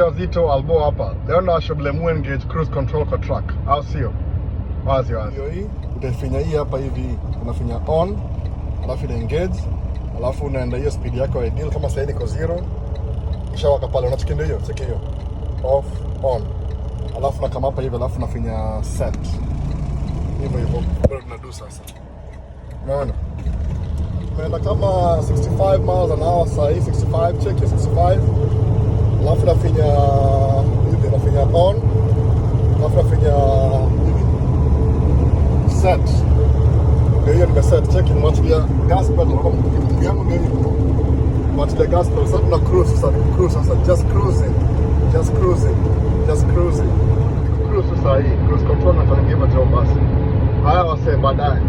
Wazito albo hapa. Leo ndo ashoblemue engage cruise control kwa truck. Au sio? Wazi. Hiyo hii utafinya hii hapa hivi. Unafinya on, alafu ina engage, alafu unaenda hiyo speed yako ideal kama sasa iko 0. Kisha waka pale unacheki ndio hiyo, cheki hiyo. Off, on. Alafu na kama hapa hivi alafu nafinya set. Hivyo. Ndio tunadu sasa. Unaona? Unaenda kama 65 miles an hour saa hii 65, check 65. Alafu nafinya hivi, nafinya on, alafu nafinya hivi set. Ndio hiyo nimeset, check in mwachilia gas pedal, kitu yangu ndio hiyo. Mwachilia gas pedal, sasa tuna cruise sasa, just cruising. Cruise sasa hii, cruise control na tangia majob basi. Haya wase baadaye.